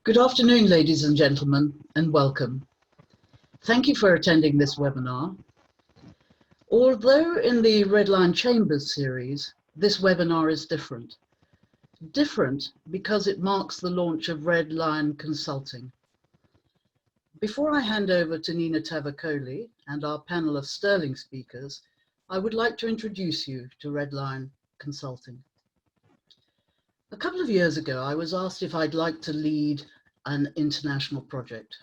Good afternoon, ladies and gentlemen, and welcome. Thank you for attending this webinar. Although in the Red Line Chambers series, this webinar is different. Different because it marks the launch of Red Line Consulting. Before I hand over to Nina Tavakoli and our panel of sterling speakers, I would like to introduce you to Red Line Consulting. A couple of years ago, I was asked if I'd like to lead an international project.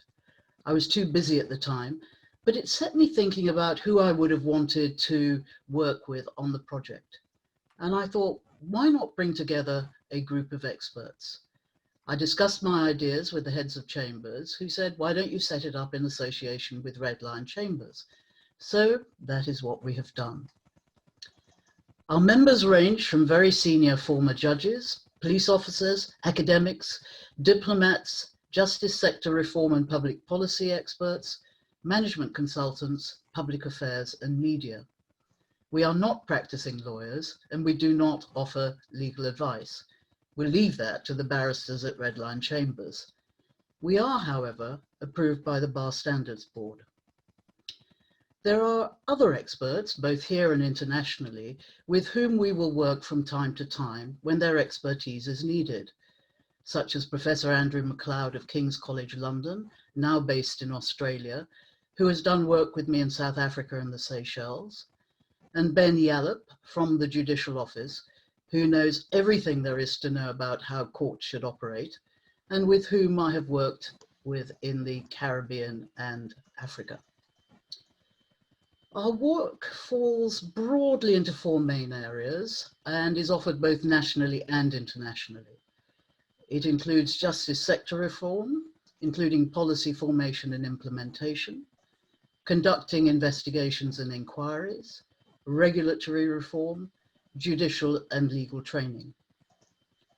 I was too busy at the time, but it set me thinking about who I would have wanted to work with on the project. And I thought, why not bring together a group of experts? I discussed my ideas with the heads of chambers, who said, why don't you set it up in association with Red Line Chambers? So that is what we have done. Our members range from very senior former judges, police officers, academics, diplomats, justice sector reform and public policy experts, management consultants, public affairs and media. We are not practicing lawyers and we do not offer legal advice. We'll leave that to the barristers at Red Line Chambers. We are, however, approved by the Bar Standards Board. There are other experts, both here and internationally, with whom we will work from time to time when their expertise is needed, such as Professor Andrew MacLeod of King's College London, now based in Australia, who has done work with me in South Africa and the Seychelles, and Ben Yallop from the Judicial Office, who knows everything there is to know about how courts should operate, and with whom I have worked with in the Caribbean and Africa. Our work falls broadly into four main areas and is offered both nationally and internationally. It includes justice sector reform, including policy formation and implementation, conducting investigations and inquiries, regulatory reform, judicial and legal training.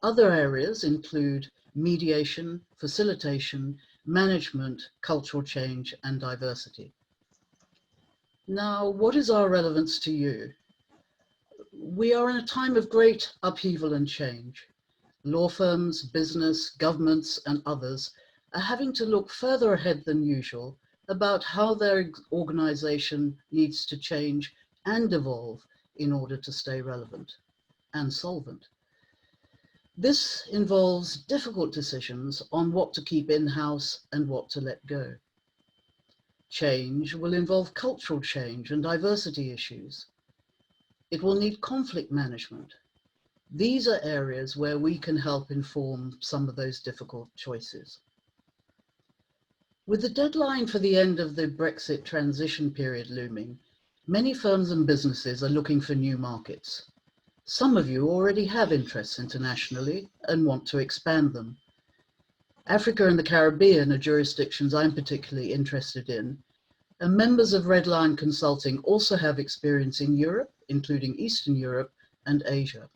Other areas include mediation, facilitation, management, cultural change, and diversity. Now, what is our relevance to you? We are in a time of great upheaval and change. Law firms, business, governments, and others are having to look further ahead than usual about how their organization needs to change and evolve in order to stay relevant and solvent. This involves difficult decisions on what to keep in-house and what to let go. Change will involve cultural change and diversity issues. It will need conflict management. These are areas where we can help inform some of those difficult choices. With the deadline for the end of the Brexit transition period looming, many firms and businesses are looking for new markets. Some of you already have interests internationally and want to expand them. Africa and the Caribbean are jurisdictions I'm particularly interested in, and members of Red Line Consulting also have experience in Europe, including Eastern Europe and Asia.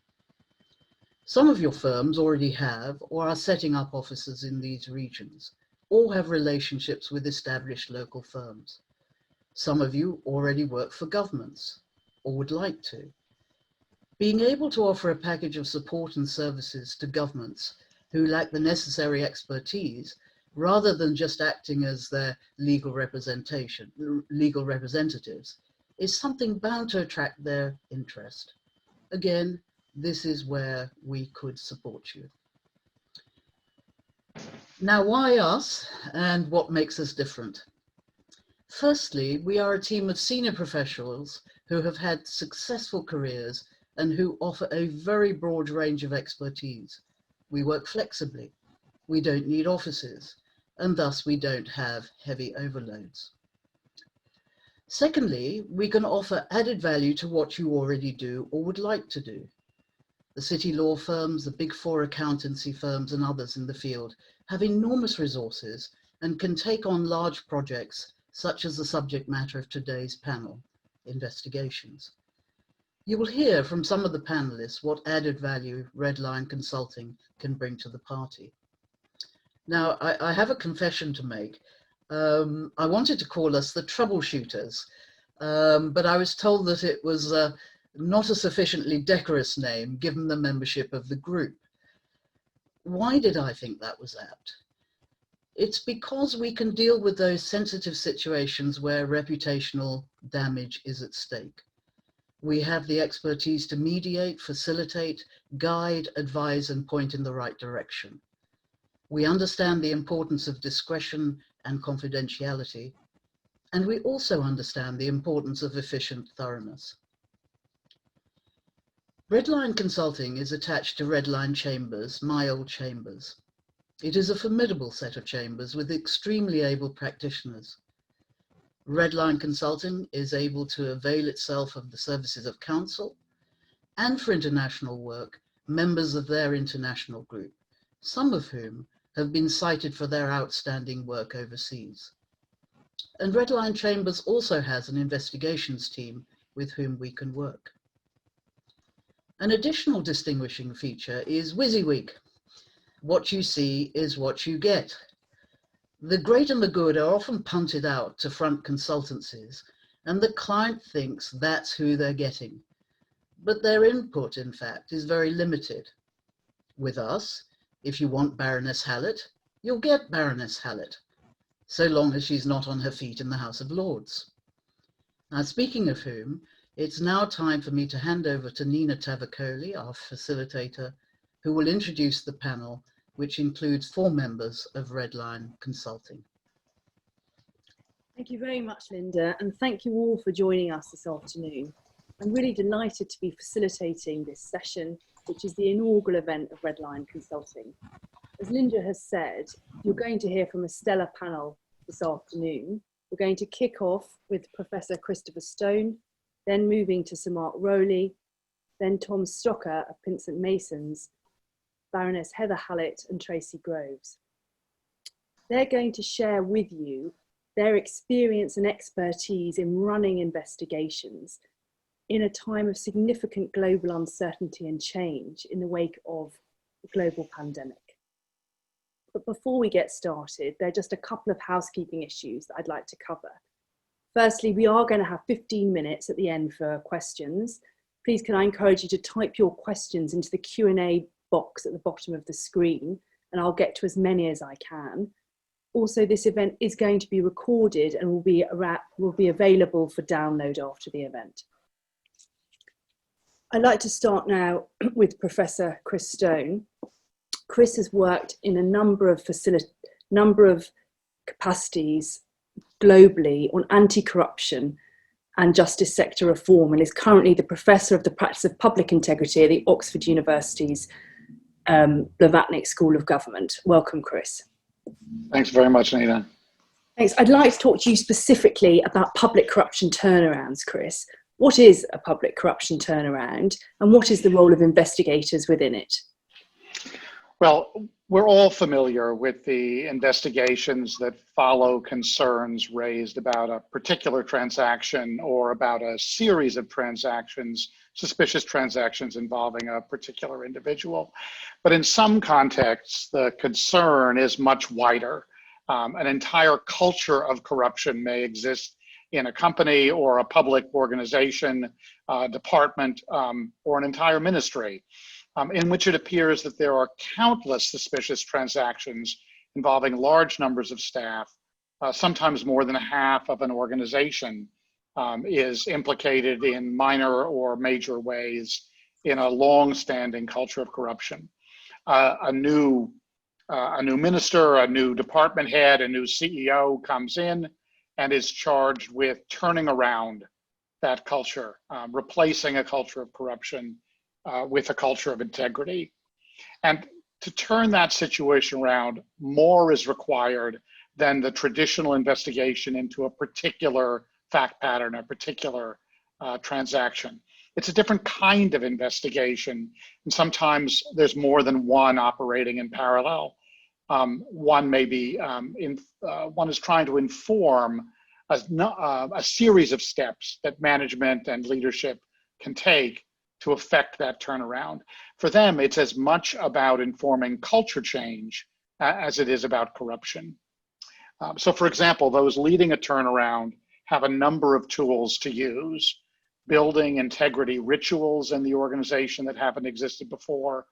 Some of your firms already have or are setting up offices in these regions, or have relationships with established local firms. Some of you already work for governments, or would like to. Being able to offer a package of support and services to governments who lack the necessary expertise, rather than just acting as their legal representatives, is something bound to attract their interest. Again, this is where we could support you. Now, why us and what makes us different? Firstly, we are a team of senior professionals who have had successful careers and who offer a very broad range of expertise. We work flexibly. We don't need offices, and thus we don't have heavy overloads. Secondly, we can offer added value to what you already do or would like to do. The city law firms, the Big Four accountancy firms and others in the field have enormous resources and can take on large projects such as the subject matter of today's panel, investigations. You will hear from some of the panelists what added value Red Line Consulting can bring to the party. Now, I have a confession to make. I wanted to call us the troubleshooters, but I was told that it was not a sufficiently decorous name given the membership of the group. Why did I think that was apt? It's because we can deal with those sensitive situations where reputational damage is at stake. We have the expertise to mediate, facilitate, guide, advise, and point in the right direction. We understand the importance of discretion and confidentiality, and we also understand the importance of efficient thoroughness. Redline Consulting is attached to Redline Chambers, my old chambers. It is a formidable set of chambers with extremely able practitioners. Redline Consulting is able to avail itself of the services of counsel and, for international work, members of their international group, some of whom have been cited for their outstanding work overseas. And Redline Chambers also has an investigations team with whom we can work. An additional distinguishing feature is WYSIWYG. What you see is what you get. The great and the good are often punted out to front consultancies, and the client thinks that's who they're getting. But their input, in fact, is very limited. With us, if you want Baroness Hallett, you'll get Baroness Hallett, so long as she's not on her feet in the House of Lords. Now, speaking of whom, it's now time for me to hand over to Nina Tavakoli, our facilitator, who will introduce the panel, which includes 4 members of Redline Consulting. Thank you very much, Linda, and thank you all for joining us this afternoon. I'm really delighted to be facilitating this session, which is the inaugural event of Redline Consulting. As Linda has said, you're going to hear from a stellar panel this afternoon. We're going to kick off with Professor Christopher Stone, then moving to Sir Mark Rowley, then Tom Stocker of Prince St Masons, Baroness Heather Hallett and Tracey Groves. They're going to share with you their experience and expertise in running investigations in a time of significant global uncertainty and change in the wake of the global pandemic. But before we get started, there are just a couple of housekeeping issues that I'd like to cover. Firstly, we are going to have 15 minutes at the end for questions. Please can I encourage you to type your questions into the Q&A box at the bottom of the screen, and I'll get to as many as I can. Also, this event is going to be recorded and will be available for download after the event. I'd like to start now with Professor Chris Stone. Chris has worked in a number of capacities globally on anti-corruption and justice sector reform, and is currently the Professor of the Practice of Public Integrity at the Oxford University's Blavatnik School of Government. Welcome, Chris. Thanks very much, Nina. Thanks. I'd like to talk to you specifically about public corruption turnarounds, Chris. What is a public corruption turnaround, and what is the role of investigators within it? Well, we're all familiar with the investigations that follow concerns raised about a particular transaction or about a series of transactions, suspicious transactions involving a particular individual. But in some contexts, the concern is much wider. An entire culture of corruption may exist in a company or a public organization, department, or an entire ministry, in which it appears that there are countless suspicious transactions involving large numbers of staff. Sometimes more than half of an organization is implicated in minor or major ways in a long-standing culture of corruption. A new minister, a new department head, a new CEO comes in and is charged with turning around that culture, replacing a culture of corruption with a culture of integrity. And to turn that situation around, more is required than the traditional investigation into a particular fact pattern, a particular transaction. It's a different kind of investigation, and sometimes there's more than one operating in parallel. One may be, one is trying to inform a series of steps that management and leadership can take to affect that turnaround. For them, it's as much about informing culture change as it is about corruption. So for example, those leading a turnaround have a number of tools to use: building integrity rituals in the organization that haven't existed before,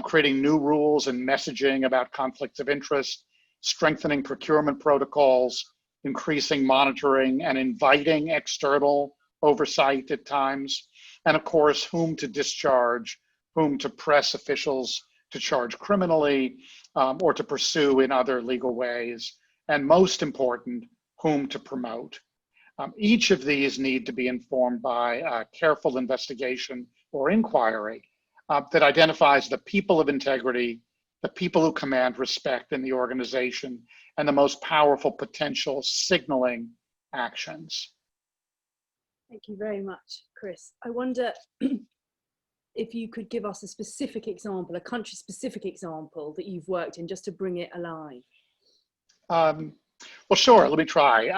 creating new rules and messaging about conflicts of interest, strengthening procurement protocols, increasing monitoring and inviting external oversight at times, and of course, whom to discharge, whom to press officials to charge criminally or to pursue in other legal ways, and most important, whom to promote. Each of these need to be informed by a careful investigation or inquiry that identifies the people of integrity, the people who command respect in the organization, and the most powerful potential signaling actions. Thank you very much, Chris. I wonder if you could give us a specific example, a country-specific example that you've worked in, just to bring it alive. Well, sure, let me try.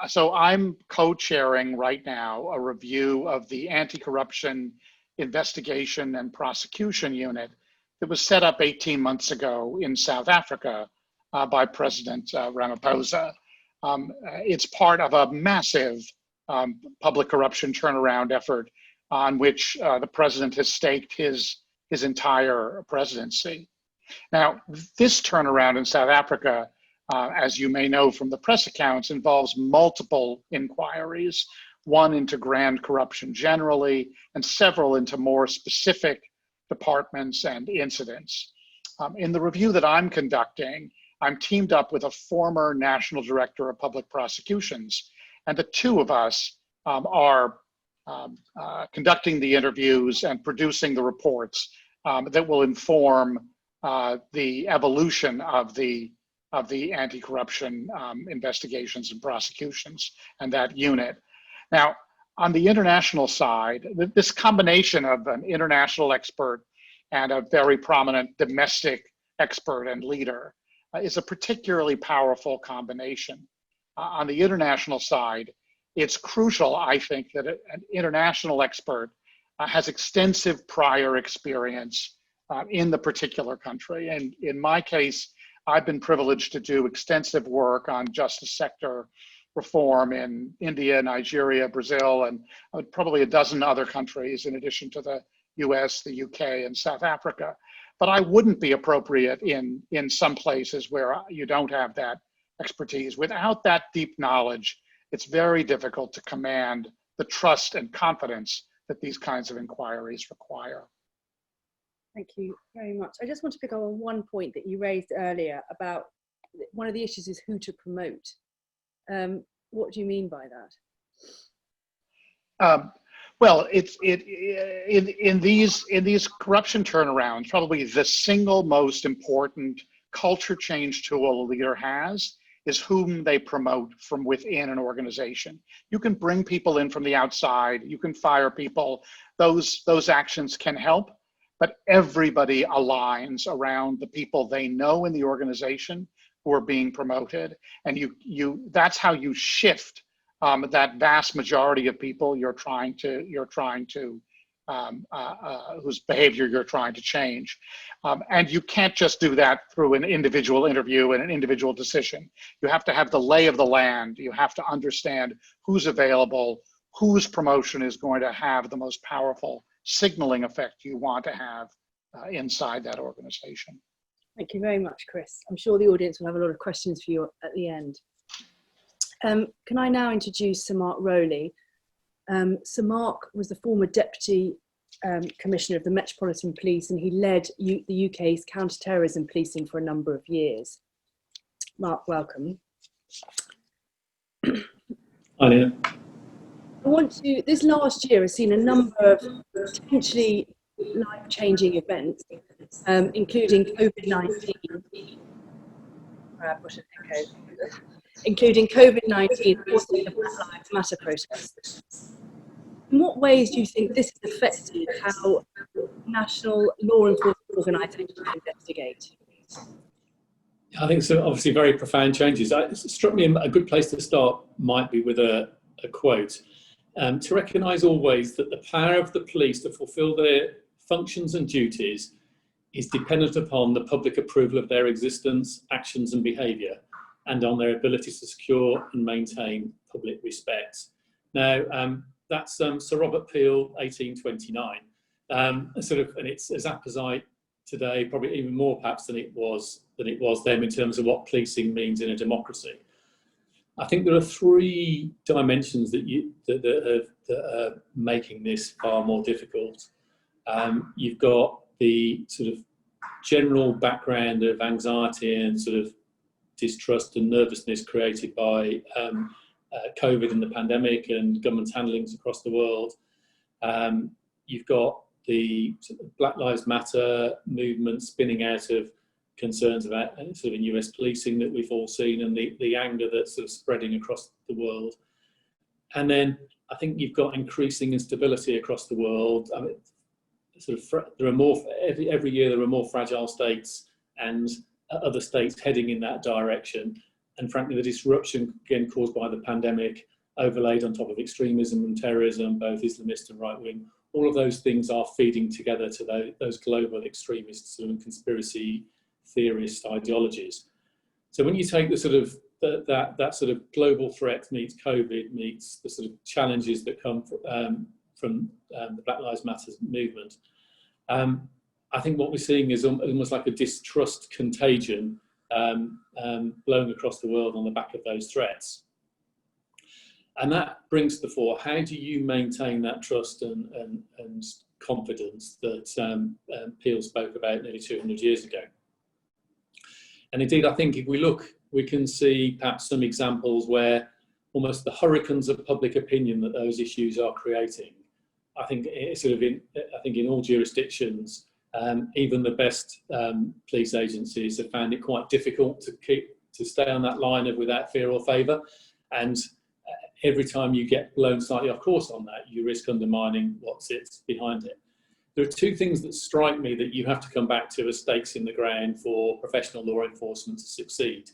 So I'm co-chairing right now a review of the Anti-Corruption Investigation and Prosecution Unit that was set up 18 months ago in South Africa by President Ramaphosa. It's part of a massive public corruption turnaround effort on which the president has staked his entire presidency. Now, this turnaround in South Africa, as you may know from the press accounts, involves multiple inquiries, one into grand corruption generally, and several into more specific departments and incidents. In the review that I'm conducting, I'm teamed up with a former National Director of Public Prosecutions, and the two of us are conducting the interviews and producing the reports that will inform the evolution of the anti-corruption investigations and prosecutions and that unit. Now, on the international side, this combination of an international expert and a very prominent domestic expert and leader is a particularly powerful combination. On the international side, it's crucial, I think, that an international expert has extensive prior experience in the particular country. And in my case, I've been privileged to do extensive work on justice sector reform in India, Nigeria, Brazil, and probably a dozen other countries in addition to the US, the UK, and South Africa. But I wouldn't be appropriate in some places where you don't have that expertise. Without that deep knowledge, it's very difficult to command the trust and confidence that these kinds of inquiries require. Thank you very much. I just want to pick up on one point that you raised earlier about one of the issues is who to promote. What do you mean by that? Well, in these corruption turnarounds, probably the single most important culture change tool a leader has is whom they promote from within an organization. You can bring people in from the outside, you can fire people, those actions can help, but everybody aligns around the people they know in the organization who are being promoted, and that's how you shift that vast majority of people you're trying to whose behavior you're trying to change. And you can't just do that through an individual interview and an individual decision. You have to have the lay of the land. You have to understand who's available, whose promotion is going to have the most powerful signaling effect you want to have inside that organization. Thank you very much, Chris. I'm sure the audience will have a lot of questions for you at the end. Can I now introduce Sir Mark Rowley? Sir Mark was the former Deputy Commissioner of the Metropolitan Police, and he led the UK's counter-terrorism policing for a number of years. Mark, welcome. Hi, Nina. This last year has seen a number of potentially life-changing events, including COVID-19. Including COVID-19 forcing the Black Lives Matter protests. In what ways do you think this has affected how national law enforcement organisations investigate? I think so. Obviously, very profound changes. It struck me a good place to start might be with a quote. To recognise always that the power of the police to fulfil their functions and duties is dependent upon the public approval of their existence, actions and behaviour, and on their ability to secure and maintain public respect. Now, that's Sir Robert Peel, 1829. And it's as apposite today, probably even more perhaps than it was then, in terms of what policing means in a democracy. I think there are three dimensions that are making this far more difficult. You've got the sort of general background of anxiety and sort of distrust and nervousness created by COVID and the pandemic and government handlings across the world. You've got the sort of Black Lives Matter movement spinning out of concerns about sort of US policing that we've all seen, and the anger that's sort of spreading across the world. And then I think you've got increasing instability across the world. I mean, sort of there are more every year. There are more fragile states and other states heading in that direction. And frankly, the disruption again caused by the pandemic, overlaid on top of extremism and terrorism, both Islamist and right wing, all of those things are feeding together to those global extremists and conspiracy theorist ideologies. So when you take the sort of that sort of global threat meets COVID meets the sort of challenges that come from the Black Lives Matter movement, I think what we're seeing is almost like a distrust contagion blowing across the world on the back of those threats. And that brings to the fore, how do you maintain that trust and confidence that Peel spoke about nearly 200 years ago? And indeed, I think if we look, we can see perhaps some examples where almost the hurricanes of public opinion that those issues are creating. I think it's sort of in all jurisdictions, even the best police agencies have found it quite difficult to stay on that line of without fear or favour. And every time you get blown slightly off course on that, you risk undermining what sits behind it. There are two things that strike me that you have to come back to as stakes in the ground for professional law enforcement to succeed.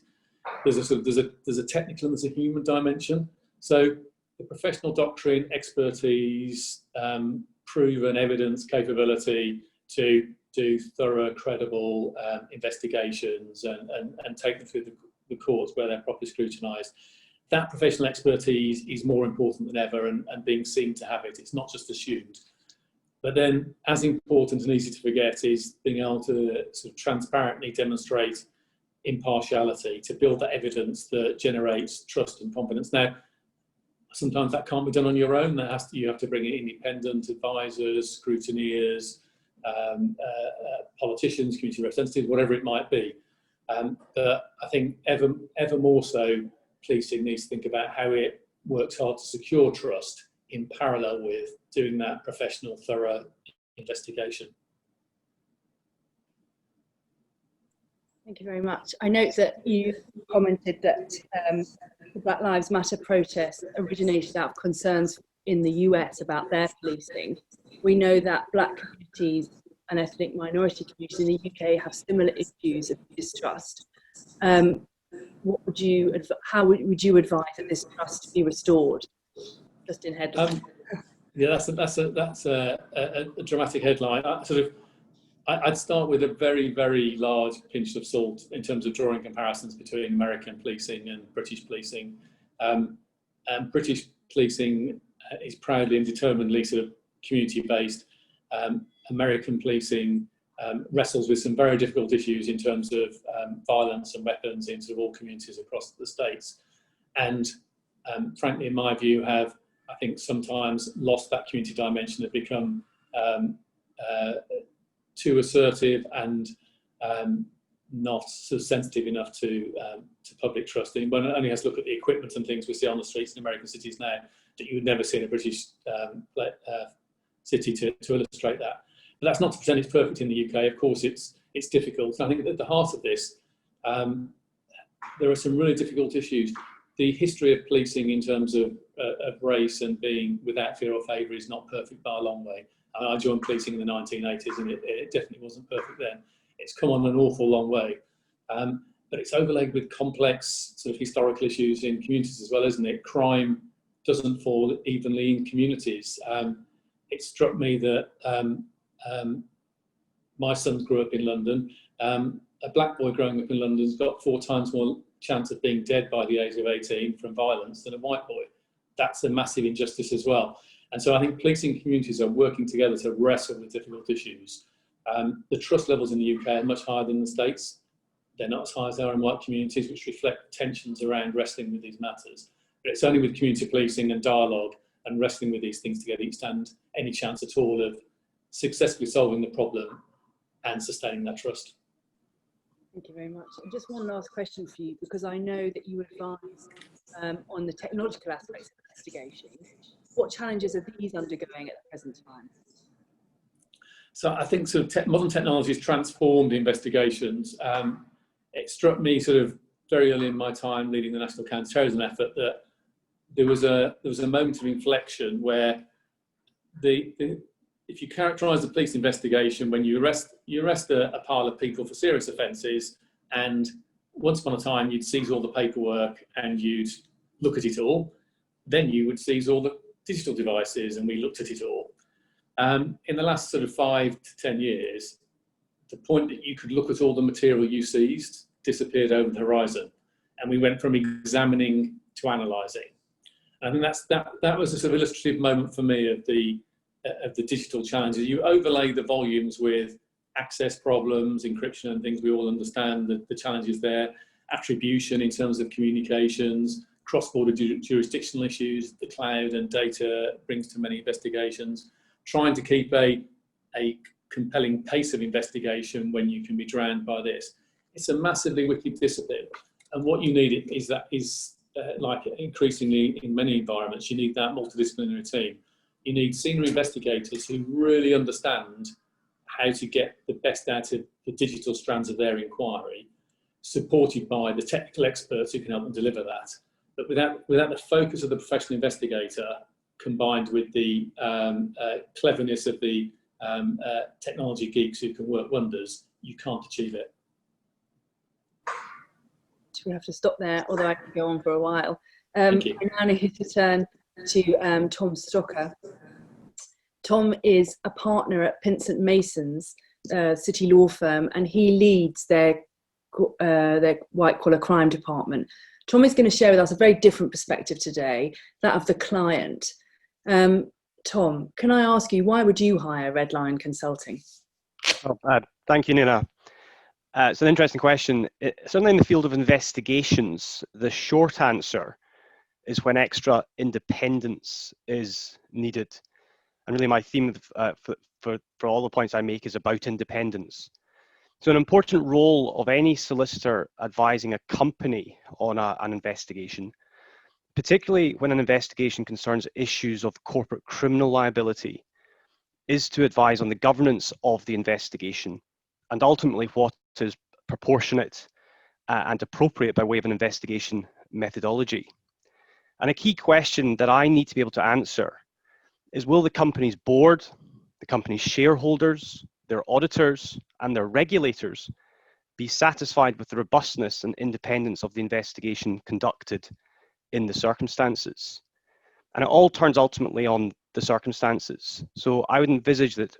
There's a technical and there's a human dimension. So the professional doctrine, expertise, proven evidence capability to do thorough, credible investigations and take them through the courts where they're properly scrutinised. That professional expertise is more important than ever, and being seen to have it. It's not just assumed. But then, as important and easy to forget is being able to sort of transparently demonstrate impartiality, to build that evidence that generates trust and confidence. Now, sometimes that can't be done on your own. You have to bring in independent advisors, scrutineers, politicians, community representatives, whatever it might be. But I think ever more so, policing needs to think about how it works hard to secure trust in parallel with doing that professional, thorough investigation. Thank you very much. I note that you commented that the Black Lives Matter protests originated out of concerns in the US about their policing. We know that Black communities and ethnic minority communities in the UK have similar issues of distrust. How would you advise that this trust be restored? Just in headline. Yeah, that's a dramatic headline. I'd start with a very, very large pinch of salt in terms of drawing comparisons between American policing and British policing. British policing is proudly and determinedly sort of community-based. American policing wrestles with some very difficult issues in terms of violence and weapons in sort of all communities across the states. And frankly, in my view, have, I think, sometimes lost that community dimension, have become too assertive and not so sensitive enough to public trust. And one only has to look at the equipment and things we see on the streets in American cities now that you would never see in a British city to illustrate that. But that's not to pretend it's perfect in the UK. Of course, it's difficult. And I think at the heart of this, there are some really difficult issues. The history of policing in terms of race and being without fear or favour is not perfect by a long way. I joined policing in the 1980s and it definitely wasn't perfect then. It's come on an awful long way. But it's overlaid with complex sort of historical issues in communities as well, isn't it? Crime doesn't fall evenly in communities. It struck me that my sons grew up in London. A black boy growing up in London's got 4 times more chance of being dead by the age of 18 from violence than a white boy. That's a massive injustice as well. And so I think policing communities are working together to wrestle with difficult issues. The trust levels in the UK are much higher than the States. They're not as high as they are in white communities, which reflect tensions around wrestling with these matters. But it's only with community policing and dialogue and wrestling with these things together you stand any chance at all of successfully solving the problem and sustaining that trust. Thank you very much. And just one last question for you, because I know that you advise on the technological aspects of investigation. What challenges are these undergoing at the present time? So I think sort of modern technology has transformed investigations. It struck me sort of very early in my time leading the national counter-terrorism effort that there was a moment of inflection where if you characterise the police investigation, when you arrest a pile of people for serious offences, and once upon a time you'd seize all the paperwork and you'd look at it all, then you would seize all the digital devices, and we looked at it all. In the last sort of 5 to 10 years, the point that you could look at all the material you seized disappeared over the horizon, and we went from examining to analysing. I think that was a sort of illustrative moment for me of the digital challenges. You overlay the volumes with access problems, encryption and things we all understand, the challenges there, attribution in terms of communications, cross-border jurisdictional issues, the cloud and data brings to many investigations, trying to keep a compelling pace of investigation when you can be drowned by this. It's a massively wicked discipline, and what you need is like increasingly in many environments, you need that multidisciplinary team. You need senior investigators who really understand how to get the best out of the digital strands of their inquiry, supported by the technical experts who can help them deliver that. But without the focus of the professional investigator, combined with the cleverness of the technology geeks who can work wonders, you can't achieve it. We have to stop there, although I could go on for a while. Thank you. I now need to turn to Tom Stocker. Tom is a partner at Pinsent Masons, city law firm, and he leads their white collar crime department. Tom is going to share with us a very different perspective today, that of the client. Tom, can I ask you, why would you hire Redline Consulting? Oh, thank you, Nina. It's an interesting question. Certainly in the field of investigations, the short answer is when extra independence is needed. And really my theme for all the points I make is about independence. So an important role of any solicitor advising a company on an investigation, particularly when an investigation concerns issues of corporate criminal liability, is to advise on the governance of the investigation and ultimately what is proportionate and appropriate by way of an investigation methodology. And a key question that I need to be able to answer is, will the company's board, the company's shareholders, their auditors and their regulators be satisfied with the robustness and independence of the investigation conducted in the circumstances? And it all turns ultimately on the circumstances. So I would envisage that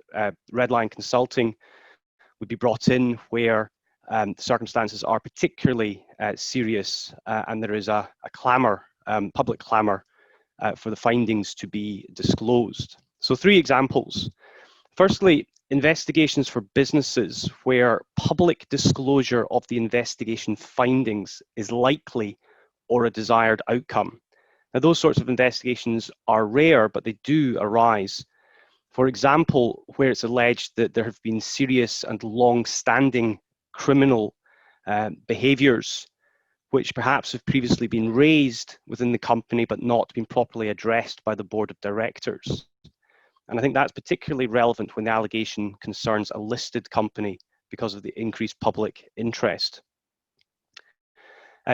Redline Consulting would be brought in where the circumstances are particularly serious and there is a clamour, public clamour for the findings to be disclosed. So 3 examples. Firstly, investigations for businesses where public disclosure of the investigation findings is likely or a desired outcome. Now, those sorts of investigations are rare, but they do arise. For example, where it's alleged that there have been serious and long-standing criminal behaviours which perhaps have previously been raised within the company but not been properly addressed by the board of directors. And I think that's particularly relevant when the allegation concerns a listed company because of the increased public interest.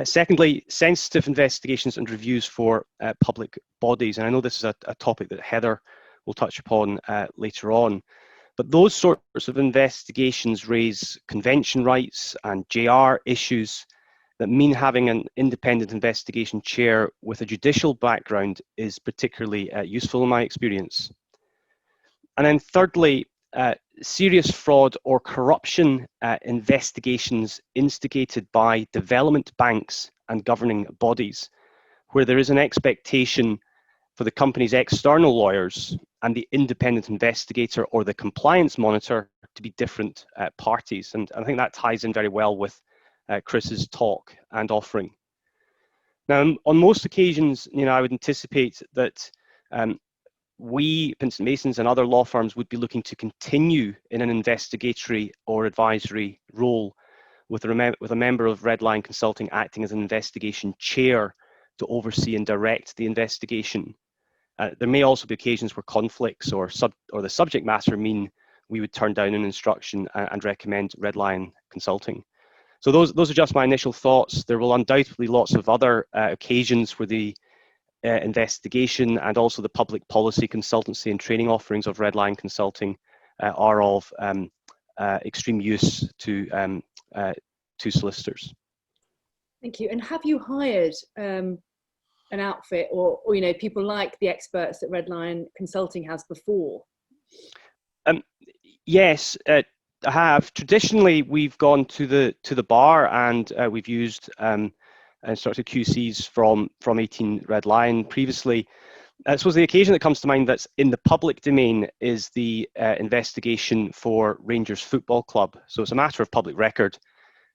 Secondly, sensitive investigations and reviews for public bodies. And I know this is a topic that Heather will touch upon later on. But those sorts of investigations raise convention rights and JR issues that mean having an independent investigation chair with a judicial background is particularly useful in my experience. And then thirdly, serious fraud or corruption investigations instigated by development banks and governing bodies, where there is an expectation for the company's external lawyers and the independent investigator or the compliance monitor to be different parties. And I think that ties in very well with Chris's talk and offering. Now, on most occasions, I would anticipate that we, Pinsent Masons and other law firms, would be looking to continue in an investigatory or advisory role with a member of Redline Consulting acting as an investigation chair to oversee and direct the investigation. There may also be occasions where conflicts or the subject matter mean we would turn down an instruction and recommend Redline Consulting. So those are just my initial thoughts. There will undoubtedly be lots of other occasions where the investigation and also the public policy consultancy and training offerings of Redline Consulting are of extreme use to solicitors. Thank you. And have you hired an outfit or people like the experts that Redline Consulting has before? Yes, I have. Traditionally, we've gone to the bar and we've used sort of QCs from 18 Redline previously. I suppose the occasion that comes to mind that's in the public domain is the investigation for Rangers Football Club. So it's a matter of public record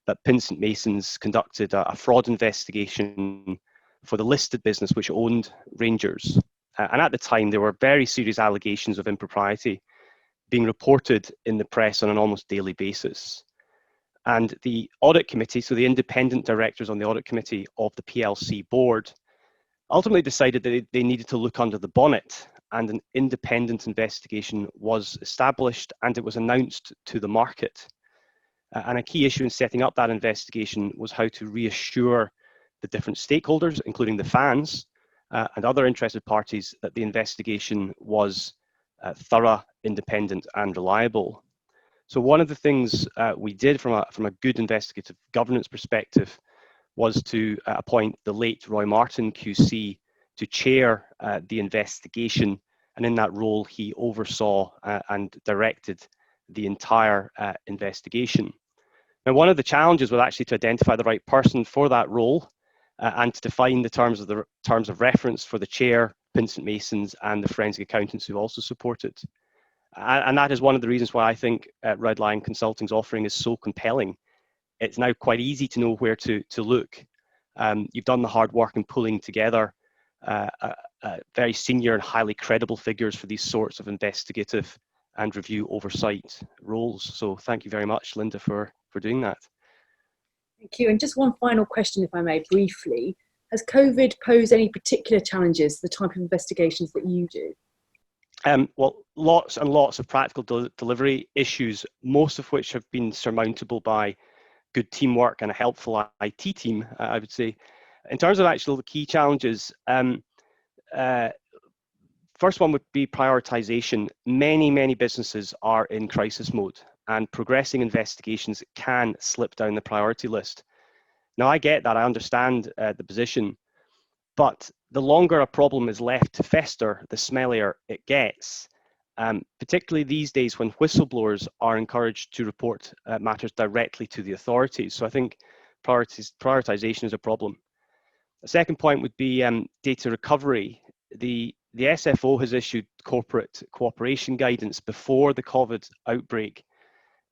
that Pinsent Masons conducted a fraud investigation for the listed business which owned Rangers. And at the time, there were very serious allegations of impropriety being reported in the press on an almost daily basis. And the audit committee, so the independent directors on the audit committee of the PLC board, ultimately decided that they needed to look under the bonnet, and an independent investigation was established and it was announced to the market. And a key issue in setting up that investigation was how to reassure the different stakeholders, including the fans and other interested parties, that the investigation was thorough, independent and reliable. So one of the things we did from a good investigative governance perspective was to appoint the late Roy Martin QC to chair the investigation, and in that role he oversaw and directed the entire investigation. Now, one of the challenges was actually to identify the right person for that role and to define the terms of reference for the chair, Pinsent Masons and the forensic accountants who also supported. And that is one of the reasons why I think Redline Consulting's offering is so compelling. It's now quite easy to know where to look. You've done the hard work in pulling together very senior and highly credible figures for these sorts of investigative and review oversight roles. So thank you very much, Linda, for doing that. Thank you. And just one final question, if I may, briefly. Has COVID posed any particular challenges to the type of investigations that you do? Well, lots and lots of practical delivery issues, most of which have been surmountable by good teamwork and a helpful IT team, I would say. In terms of actual key challenges, first one would be prioritization. Many businesses are in crisis mode, and progressing investigations can slip down the priority list. Now, I get that, I understand the position, but the longer a problem is left to fester, the smellier it gets, particularly these days when whistleblowers are encouraged to report matters directly to the authorities. So I think prioritization is a problem. The second point would be data recovery. The SFO has issued corporate cooperation guidance before the COVID outbreak.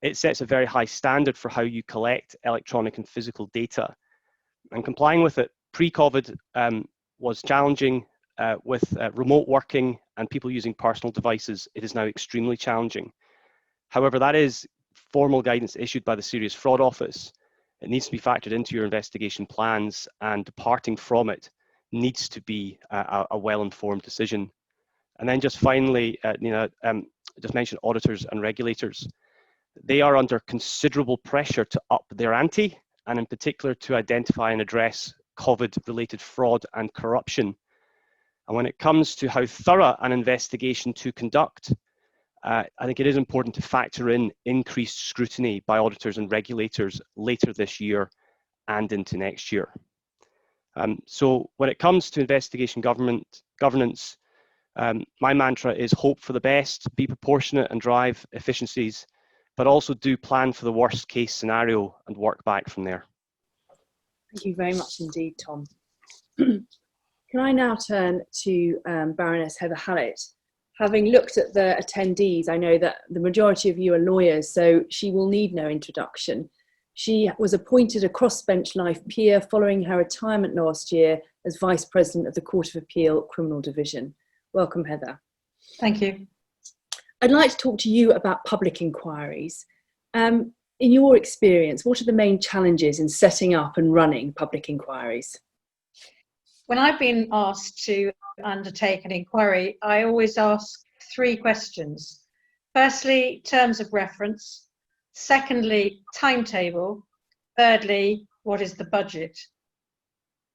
It sets a very high standard for how you collect electronic and physical data. And complying with it pre-COVID was challenging. With remote working and people using personal devices, it is now extremely challenging. However, that is formal guidance issued by the Serious Fraud Office. It needs to be factored into your investigation plans, and departing from it needs to be a well-informed decision. And then just finally, just mention auditors and regulators. They are under considerable pressure to up their ante, and in particular to identify and address COVID-related fraud and corruption. And when it comes to how thorough an investigation to conduct, I think it is important to factor in increased scrutiny by auditors and regulators later this year and into next year. So when it comes to investigation governance, my mantra is hope for the best, be proportionate and drive efficiencies, but also do plan for the worst case scenario and work back from there. Thank you very much indeed, Tom. Can I now turn to Baroness Heather Hallett? Having looked at the attendees, I know that the majority of you are lawyers, so she will need no introduction. She was appointed a crossbench life peer following her retirement last year as Vice President of the Court of Appeal Criminal Division. Welcome, Heather. Thank you. I'd like to talk to you about public inquiries. In your experience, what are the main challenges in setting up and running public inquiries? When I've been asked to undertake an inquiry, I always ask 3 questions. Firstly, terms of reference. Secondly, timetable. Thirdly, what is the budget?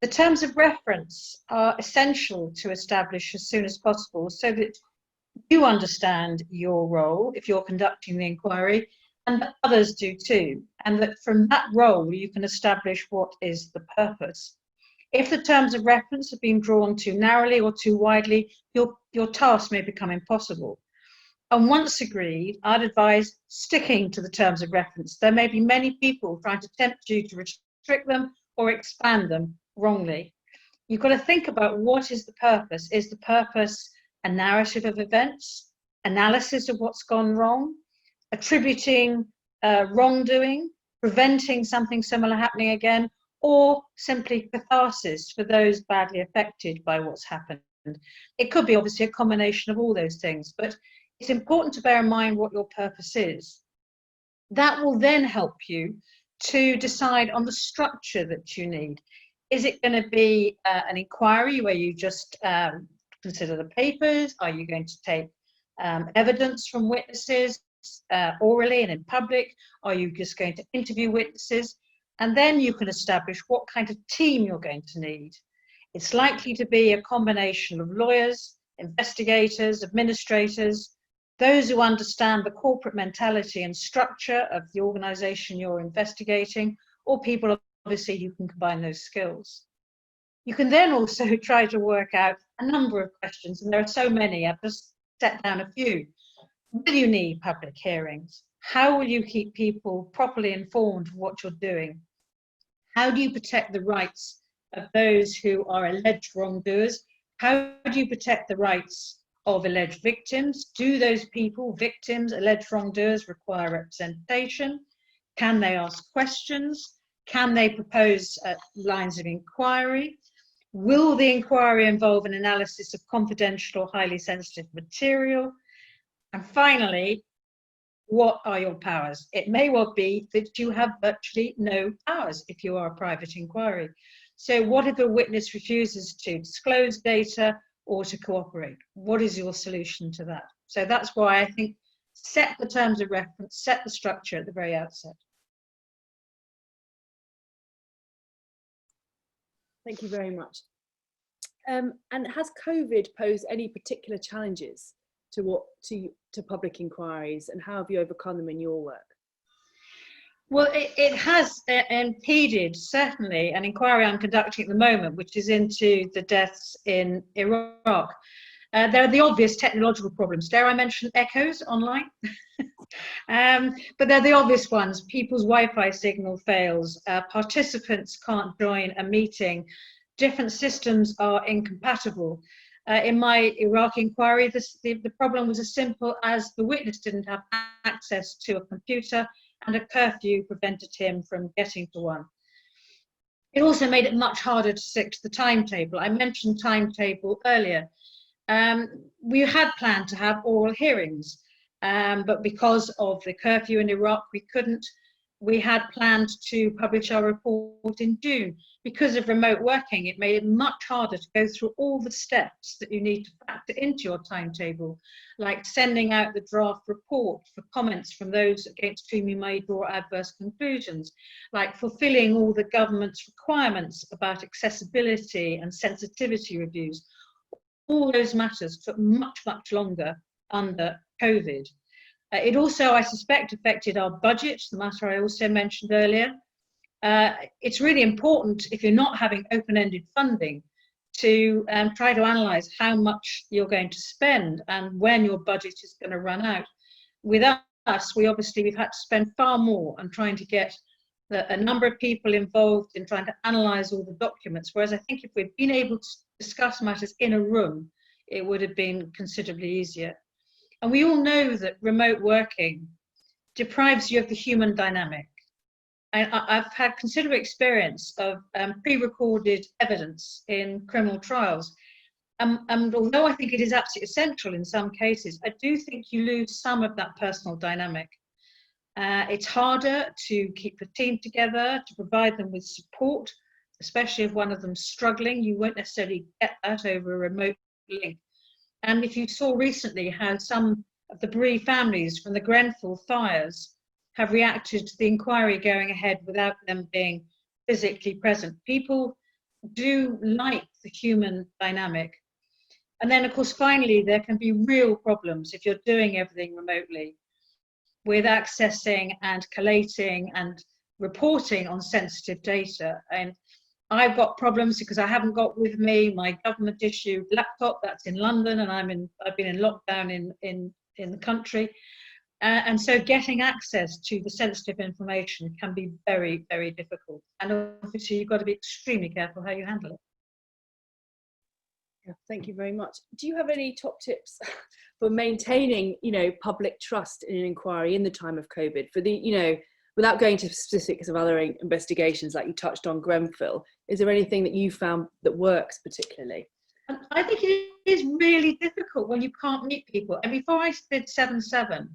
The terms of reference are essential to establish as soon as possible so that you understand your role if you're conducting the inquiry, and that others do too, and that from that role you can establish what is the purpose. If the terms of reference have been drawn too narrowly or too widely, your task may become impossible. And once agreed, I'd advise sticking to the terms of reference. There may be many people trying to tempt you to restrict them or expand them wrongly. You've got to think about what is the purpose. Is the purpose a narrative of events, analysis of what's gone wrong, attributing wrongdoing, preventing something similar happening again, or simply catharsis for those badly affected by what's happened? It could be obviously a combination of all those things, but it's important to bear in mind what your purpose is. That will then help you to decide on the structure that you need. Is it going to be an inquiry where you just consider the papers? Are you going to take evidence from witnesses orally and in public? Are you just going to interview witnesses? And then you can establish what kind of team you're going to need. It's likely to be a combination of lawyers, investigators, administrators, those who understand the corporate mentality and structure of the organisation you're investigating, or people obviously who can combine those skills. You can then also try to work out a number of questions, and there are so many, I've just set down a few. Will you need public hearings? How will you keep people properly informed of what you're doing? How do you protect the rights of those who are alleged wrongdoers? How do you protect the rights of alleged victims? Do those people, victims, alleged wrongdoers, require representation? Can they ask questions? Can they propose lines of inquiry? Will the inquiry involve an analysis of confidential or highly sensitive material? And finally, what are your powers? It may well be that you have virtually no powers if you are a private inquiry. So what if a witness refuses to disclose data or to cooperate? What is your solution to that? So that's why I think set the terms of reference, set the structure at the very outset. Thank you very much. And has COVID posed any particular challenges to public inquiries, and how have you overcome them in your work? Well, it has impeded, certainly, an inquiry I'm conducting at the moment, which is into the deaths in Iraq. There are the obvious technological problems. Dare I mention echoes online? But they're the obvious ones. People's Wi-Fi signal fails. Participants can't join a meeting. Different systems are incompatible. In my Iraq inquiry, the problem was as simple as the witness didn't have access to a computer and a curfew prevented him from getting to one. It also made it much harder to stick to the timetable. I mentioned timetable earlier. We had planned to have oral hearings, but because of the curfew in Iraq, we couldn't. We had planned to publish our report in June. Because of remote working, it made it much harder to go through all the steps that you need to factor into your timetable, like sending out the draft report for comments from those against whom you may draw adverse conclusions, like fulfilling all the government's requirements about accessibility and sensitivity reviews. All those matters took much, much longer under COVID. It also, I suspect, affected our budget, the matter I also mentioned earlier. It's really important, if you're not having open-ended funding, to try to analyse how much you're going to spend and when your budget is going to run out. With us, we've had to spend far more on trying to get a number of people involved in trying to analyse all the documents, whereas I think if we'd been able to discuss matters in a room, it would have been considerably easier. And we all know that remote working deprives you of the human dynamic. And I've had considerable experience of pre-recorded evidence in criminal trials. And although I think it is absolutely essential in some cases, I do think you lose some of that personal dynamic. It's harder to keep the team together, to provide them with support, especially if one of them's struggling. You won't necessarily get that over a remote link. And if you saw recently how some of the bereaved families from the Grenfell fires have reacted to the inquiry going ahead without them being physically present, people do like the human dynamic. And then, of course, finally, there can be real problems if you're doing everything remotely with accessing and collating and reporting on sensitive data. And I've got problems because I haven't got with me my government issued laptop that's in London, and I've been in lockdown in the country. And so getting access to the sensitive information can be very, very difficult. And obviously you've got to be extremely careful how you handle it. Yeah, thank you very much. Do you have any top tips for maintaining, public trust in an inquiry in the time of COVID? For the, without going to specifics of other investigations like you touched on Grenfell, is there anything that you found that works particularly? I think it is really difficult when you can't meet people. And before I did 7/7,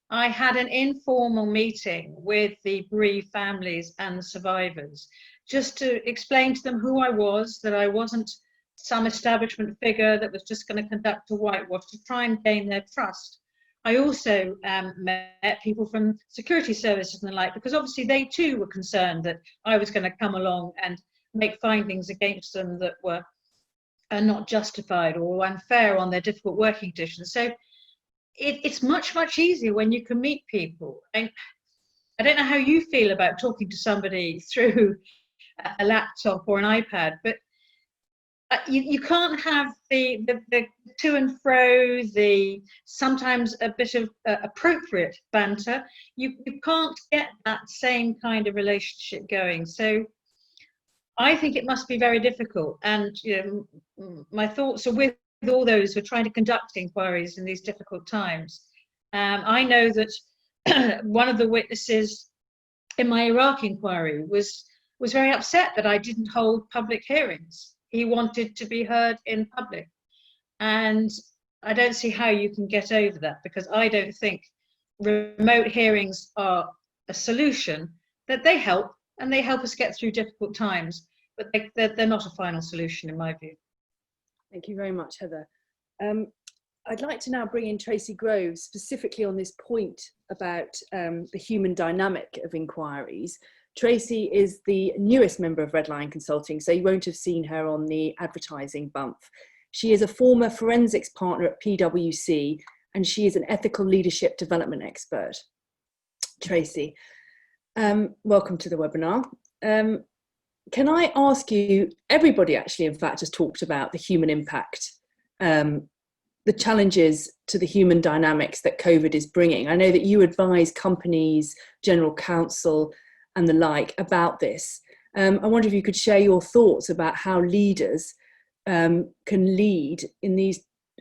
I had an informal meeting with the bereaved families and the survivors, just to explain to them who I was, that I wasn't some establishment figure that was just going to conduct a whitewash, to try and gain their trust. I also met people from security services and the like, because obviously they too were concerned that I was going to come along and make findings against them that were not justified or unfair on their difficult working conditions. So it's much, much easier when you can meet people. I don't know how you feel about talking to somebody through a laptop or an iPad, but you can't have the to and fro, the sometimes a bit of appropriate banter. You can't get that same kind of relationship going. So I think it must be very difficult. And my thoughts are with all those who are trying to conduct inquiries in these difficult times. I know that one of the witnesses in my Iraq inquiry was very upset that I didn't hold public hearings. He wanted to be heard in public. And I don't see how you can get over that, because I don't think remote hearings are a solution. That they help, and they help us get through difficult times, but they're not a final solution in my view. Thank you very much, Heather. I'd like to now bring in Tracey Groves, specifically on this point about the human dynamic of inquiries. Tracey is the newest member of Redline Consulting, so you won't have seen her on the advertising bump. She is a former forensics partner at PwC, and she is an ethical leadership development expert. Tracey, welcome to the webinar. Can I ask you, everybody actually in fact has talked about the human impact, the challenges to the human dynamics that COVID is bringing. I know that you advise companies, general counsel and the like about this. I wonder if you could share your thoughts about how leaders can lead in these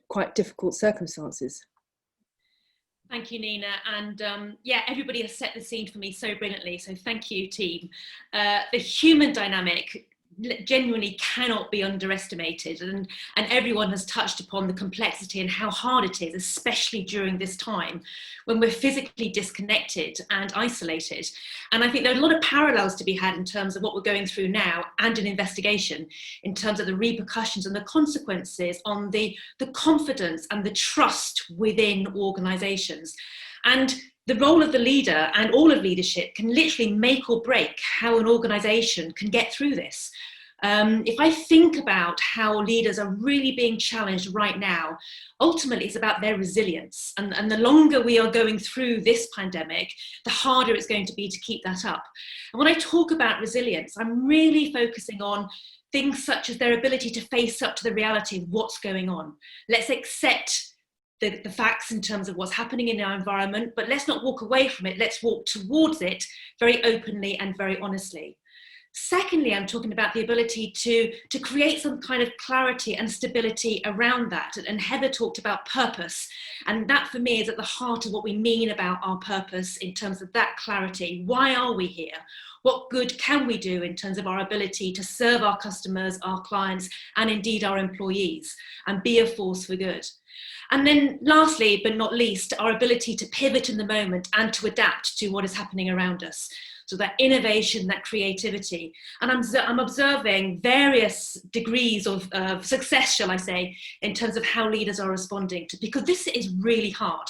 quite difficult circumstances. Thank you, Nina. And yeah, everybody has set the scene for me so brilliantly. So thank you, team. The human dynamic genuinely cannot be underestimated, and everyone has touched upon the complexity and how hard it is, especially during this time when we're physically disconnected and isolated. And I think there are a lot of parallels to be had in terms of what we're going through now and an investigation, in terms of the repercussions and the consequences on the confidence and the trust within organizations. And the role of the leader and all of leadership can literally make or break how an organization can get through this. If I think about how leaders are really being challenged right now, ultimately it's about their resilience. And the longer we are going through this pandemic, the harder it's going to be to keep that up. And when I talk about resilience, I'm really focusing on things such as their ability to face up to the reality of what's going on. Let's accept the facts in terms of what's happening in our environment, but let's not walk away from it. Let's walk towards it very openly and very honestly. Secondly, I'm talking about the ability to create some kind of clarity and stability around that. And Heather talked about purpose. And that for me is at the heart of what we mean about our purpose in terms of that clarity. Why are we here? What good can we do in terms of our ability to serve our customers, our clients, and indeed our employees, and be a force for good? And then lastly, but not least, our ability to pivot in the moment and to adapt to what is happening around us. So that innovation, that creativity. And I'm observing various degrees of success, shall I say, in terms of how leaders are responding to, because this is really hard.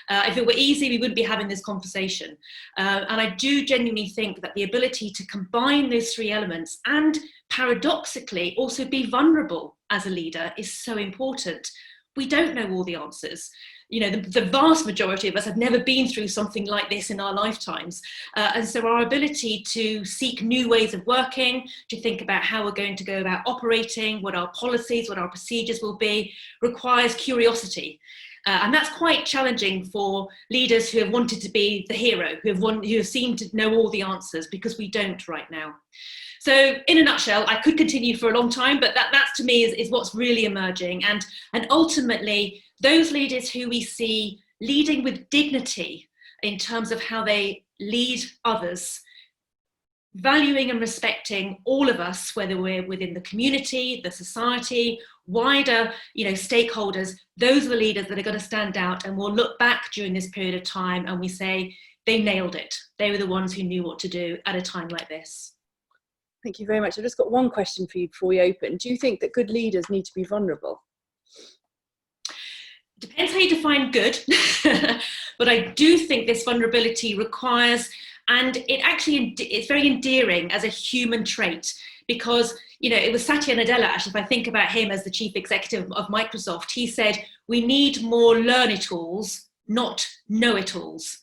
If it were easy, we wouldn't be having this conversation. And I do genuinely think that the ability to combine those three elements and paradoxically also be vulnerable as a leader is so important. We don't know all the answers. You know, the vast majority of us have never been through something like this in our lifetimes. And so our ability to seek new ways of working, to think about how we're going to go about operating, what our policies, what our procedures will be, requires curiosity. And that's quite challenging for leaders who have wanted to be the hero, who have seemed to know all the answers, because we don't right now. So in a nutshell, I could continue for a long time, but that's to me is what's really emerging. And ultimately, those leaders who we see leading with dignity in terms of how they lead others, valuing and respecting all of us, whether we're within the community, the society, wider, stakeholders, those are the leaders that are going to stand out, and we'll look back during this period of time and we say, they nailed it. They were the ones who knew what to do at a time like this. Thank you very much. I've just got one question for you before we open. Do you think that good leaders need to be vulnerable? Depends how you define good, but I do think this vulnerability requires, and it's very endearing as a human trait, because it was Satya Nadella, actually, if I think about him as the chief executive of Microsoft, he said, we need more learn-it-alls, not know-it-alls,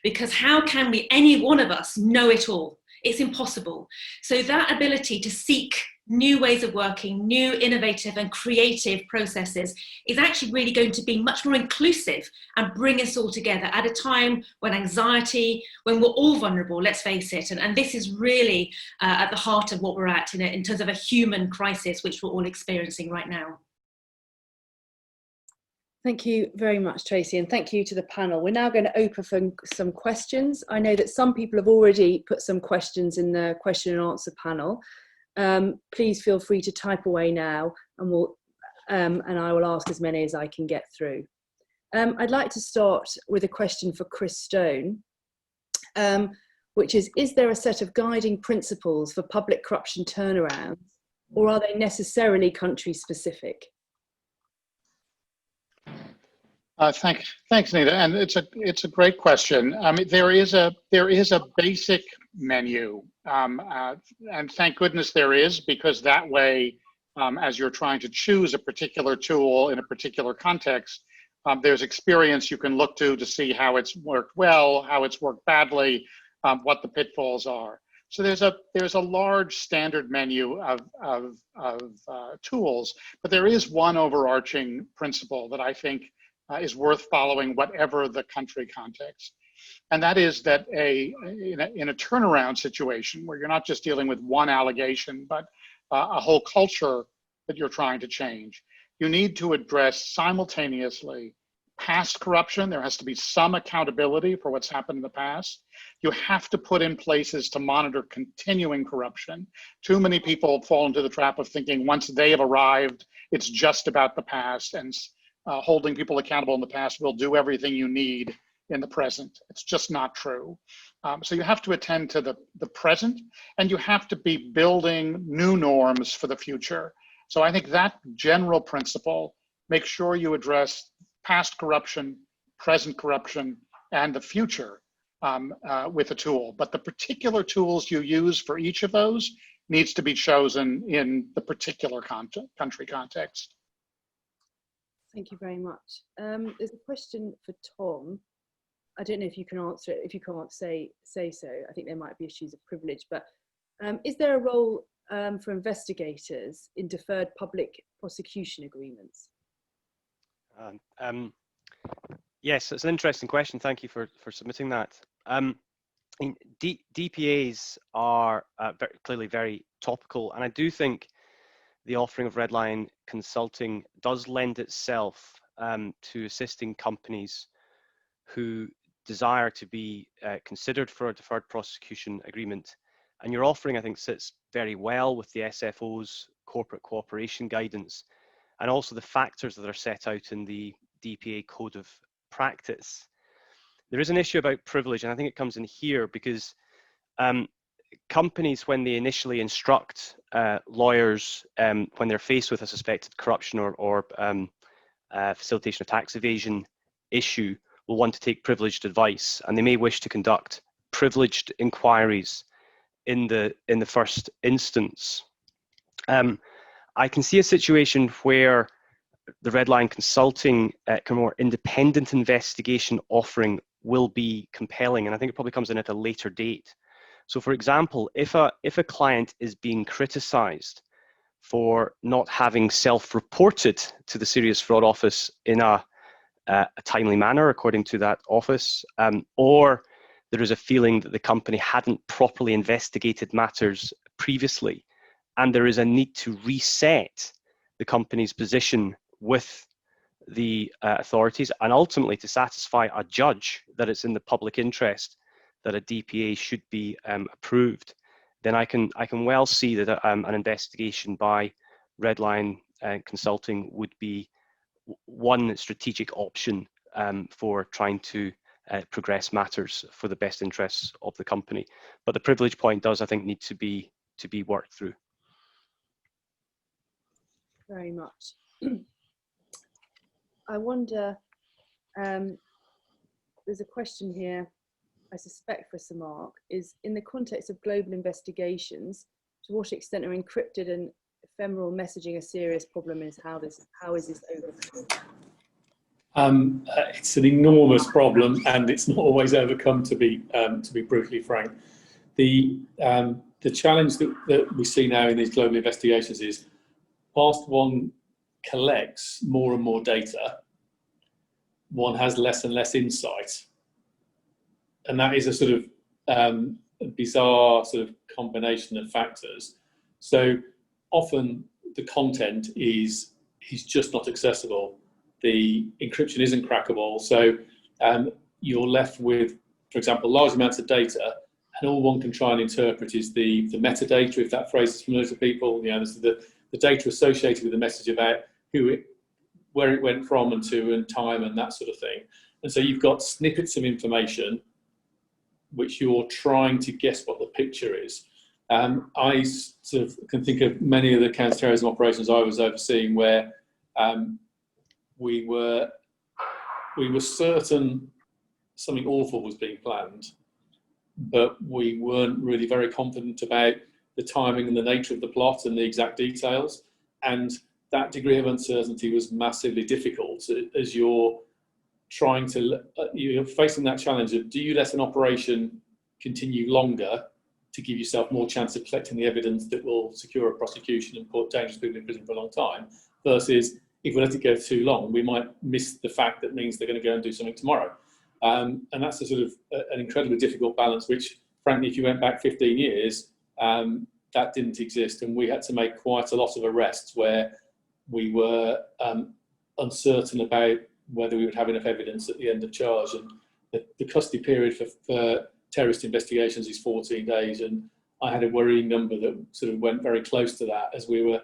because how can any one of us know it all? It's impossible. So that ability to seek new ways of working, new innovative and creative processes is actually really going to be much more inclusive and bring us all together at a time when when we're all vulnerable, let's face it. And this is really at the heart of what we're at in terms of a human crisis, which we're all experiencing right now. Thank you very much, Tracey, and thank you to the panel. We're now going to open for some questions. I know that some people have already put some questions in the question and answer panel. Please feel free to type away now, and I will ask as many as I can get through. I'd like to start with a question for Chris Stone, which is there a set of guiding principles for public corruption turnarounds, or are they necessarily country specific? Thanks, Nita, and it's a great question. I mean, there is a basic menu, and thank goodness there is, because that way, as you're trying to choose a particular tool in a particular context, there's experience you can look to see how it's worked well, how it's worked badly, what the pitfalls are. So there's a large standard menu of tools, but there is one overarching principle that I think is worth following, whatever the country context. And that is that in a turnaround situation where you're not just dealing with one allegation, but a whole culture that you're trying to change, you need to address simultaneously past corruption. There has to be some accountability for what's happened in the past. You have to put in places to monitor continuing corruption. Too many people fall into the trap of thinking once they have arrived, it's just about the past, and holding people accountable in the past will do everything you need in the present. It's just not true. So you have to attend to the present, and you have to be building new norms for the future. So I think that general principle, make sure you address past corruption, present corruption, and the future with a tool. But the particular tools you use for each of those needs to be chosen in the particular country context. Thank you very much. There's a question for Tom. I don't know if you can answer it. If you can't say so, I think there might be issues of privilege, but is there a role for investigators in deferred public prosecution agreements? Yes, it's an interesting question. Thank you for submitting that. I mean, DPAs are clearly very topical, and I do think the offering of Redline Consulting does lend itself to assisting companies who desire to be considered for a deferred prosecution agreement. And your offering, I think, sits very well with the SFO's corporate cooperation guidance, and also the factors that are set out in the DPA Code of Practice. There is an issue about privilege, and I think it comes in here because companies, when they initially instruct lawyers when they're faced with a suspected corruption or facilitation of tax evasion issue, will want to take privileged advice, and they may wish to conduct privileged inquiries in the first instance. I can see a situation where the Redline Consulting more independent investigation offering will be compelling, and I think it probably comes in at a later date. So, for example, if a client is being criticised for not having self-reported to the Serious Fraud Office in a timely manner, according to that office, or there is a feeling that the company hadn't properly investigated matters previously, and there is a need to reset the company's position with the authorities, and ultimately to satisfy a judge that it's in the public interest that a DPA should be approved, then I can well see that an investigation by Redline Consulting would be one strategic option for trying to progress matters for the best interests of the company. But the privilege point does, I think, need to be worked through. Very much. I wonder, there's a question here, I suspect for Sir Mark, is in the context of global investigations, to what extent are encrypted and ephemeral messaging a serious problem? How is this overcome? It's an enormous problem, and it's not always overcome, to be brutally frank. The challenge that we see now in these global investigations is, whilst one collects more and more data, one has less and less insight. And that is a sort of bizarre sort of combination of factors. So often the content is just not accessible. The encryption isn't crackable. So you're left with, for example, large amounts of data, and all one can try and interpret is the metadata, if that phrase is familiar to people. You know, this is the data associated with the message about where it went from and to, and time, and that sort of thing. And so you've got snippets of information which you're trying to guess what the picture is. I sort of can think of many of the counter-terrorism operations I was overseeing where we were certain something awful was being planned, but we weren't really very confident about the timing and the nature of the plot and the exact details. And that degree of uncertainty was massively difficult as you're facing that challenge of, do you let an operation continue longer to give yourself more chance of collecting the evidence that will secure a prosecution and put dangerous people in prison for a long time, versus if we let it go too long, we might miss the fact that means they're going to go and do something tomorrow. And that's a sort of an incredibly difficult balance, which frankly, if you went back 15 years, that didn't exist. And we had to make quite a lot of arrests where we were uncertain about whether we would have enough evidence at the end of charge. And the custody period for terrorist investigations is 14 days. And I had a worrying number that sort of went very close to that as we were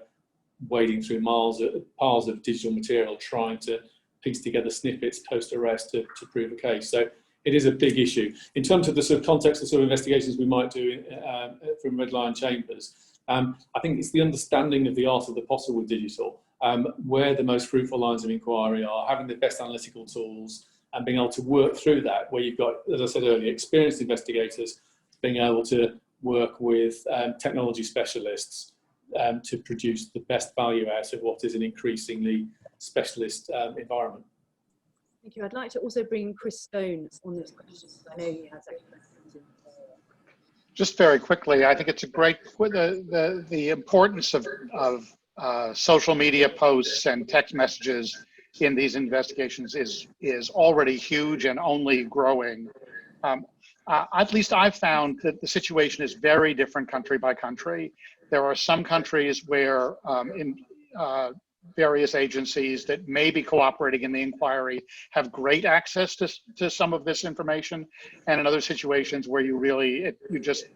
wading through piles of digital material, trying to piece together snippets post-arrest to prove a case. So it is a big issue. In terms of the sort of context of sort of investigations we might do from Redline Chambers, I think it's the understanding of the art of the possible with digital, where the most fruitful lines of inquiry are, having the best analytical tools and being able to work through that, where you've got, as I said earlier, experienced investigators being able to work with technology specialists to produce the best value out of what is an increasingly specialist environment. Thank you. I'd like to also bring Chris Stone on this question. I know he has questions. Just very quickly, I think it's a great, the importance of social media posts and text messages in these investigations is already huge and only growing. At least I've found that the situation is very different country by country. There are some countries where various agencies that may be cooperating in the inquiry have great access to some of this information, and in other situations where you really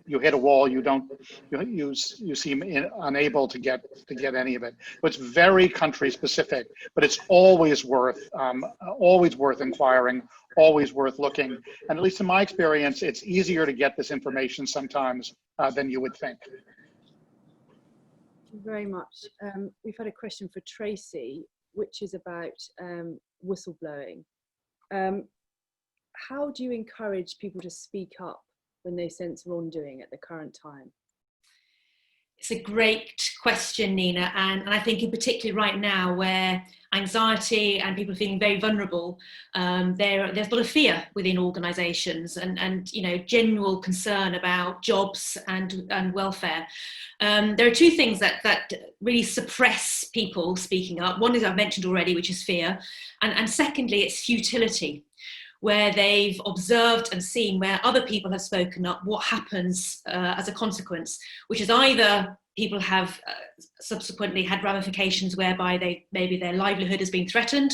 you hit a wall, you seem unable to get any of it. So it's very country specific, but it's always worth inquiring, always worth looking. And at least in my experience, it's easier to get this information sometimes than you would think. Thank you very much. We've had a question for Tracey, which is about whistleblowing. How do you encourage people to speak up when they sense wrongdoing at the current time? It's a great question, Nina, and I think in particular right now where anxiety and people are feeling very vulnerable, there's a lot of fear within organisations and general concern about jobs and welfare. There are two things that really suppress people speaking up. One is I've mentioned already, which is fear, and secondly, it's futility, where they've observed and seen where other people have spoken up, what happens as a consequence, which is either people have subsequently had ramifications whereby maybe their livelihood has been threatened,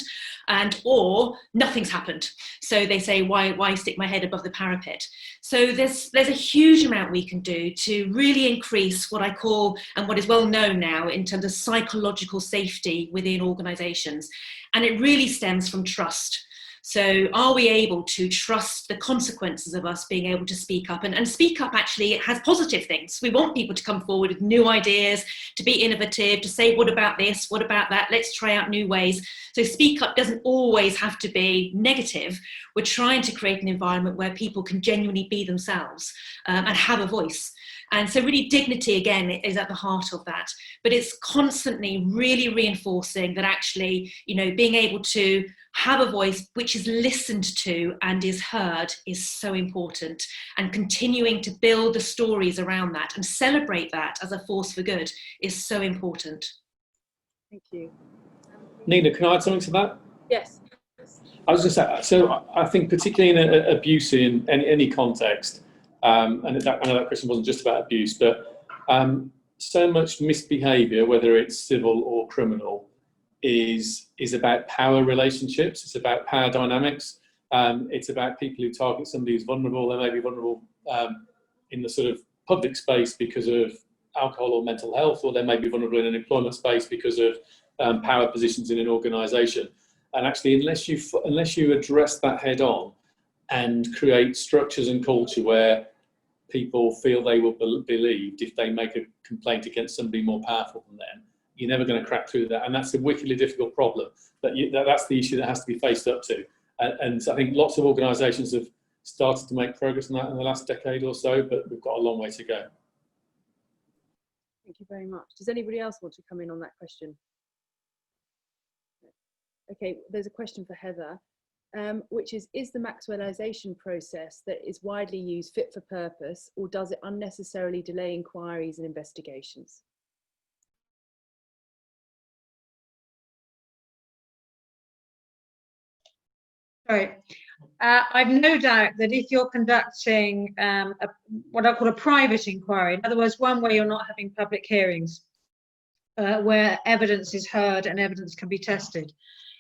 or nothing's happened. So they say, why stick my head above the parapet? So there's a huge amount we can do to really increase what I call, and what is well known now in terms of psychological safety within organisations. And it really stems from trust. So are we able to trust the consequences of us being able to speak up? And speak up actually has positive things. We want people to come forward with new ideas, to be innovative, to say, what about this? What about that? Let's try out new ways. So speak up doesn't always have to be negative. We're trying to create an environment where people can genuinely be themselves and have a voice. And so really dignity, again, is at the heart of that. But it's constantly really reinforcing that actually, being able to have a voice which is listened to and is heard is so important. And continuing to build the stories around that and celebrate that as a force for good is so important. Thank you. Nina, can I add something to that? Yes. I was just saying, so I think particularly in abuse in any context, and I know that question wasn't just about abuse, but so much misbehaviour, whether it's civil or criminal, is about power relationships. It's about power dynamics. It's about people who target somebody who's vulnerable. They may be vulnerable in the sort of public space because of alcohol or mental health, or they may be vulnerable in an employment space because of power positions in an organisation. And actually, unless you address that head on and create structures and culture where people feel they will be believed if they make a complaint against somebody more powerful than them, you're never going to crack through that. And that's a wickedly difficult problem. That's the issue that has to be faced up to. And I think lots of organisations have started to make progress on that in the last decade or so, but we've got a long way to go. Thank you very much. Does anybody else want to come in on that question? Okay, there's a question for Heather, which is the Maxwellisation process that is widely used fit for purpose, or does it unnecessarily delay inquiries and investigations? Sorry. I've no doubt that if you're conducting what I call a private inquiry, in other words, one where you're not having public hearings, where evidence is heard and evidence can be tested,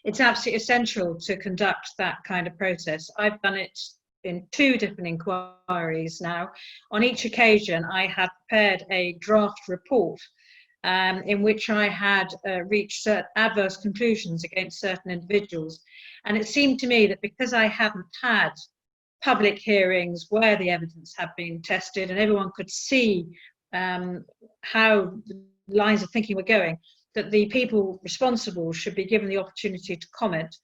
it's absolutely essential to conduct that kind of process. I've done it in 2 different inquiries now. On each occasion, I had prepared a draft report in which I had reached certain adverse conclusions against certain individuals. And it seemed to me that because I hadn't had public hearings where the evidence had been tested and everyone could see how the lines of thinking were going, that the people responsible should be given the opportunity to comment.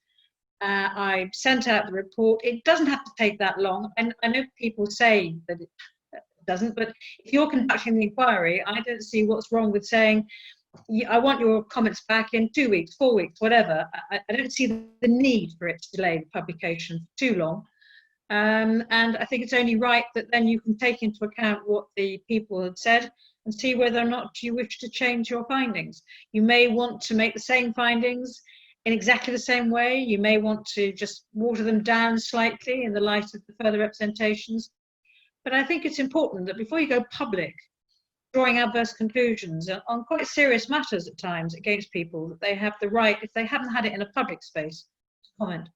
I sent out the report. It doesn't have to take that long. And I know people say that it doesn't, but if you're conducting the inquiry, I don't see what's wrong with saying, I want your comments back in 2 weeks, 4 weeks, whatever. I don't see the need for it to delay the publication for too long. And I think it's only right that then you can take into account what the people have said and see whether or not you wish to change your findings. You may want to make the same findings in exactly the same way. You may want to just water them down slightly in the light of the further representations. But I think it's important that before you go public, drawing adverse conclusions on quite serious matters at times against people, that they have the right, if they haven't had it in a public space, to comment.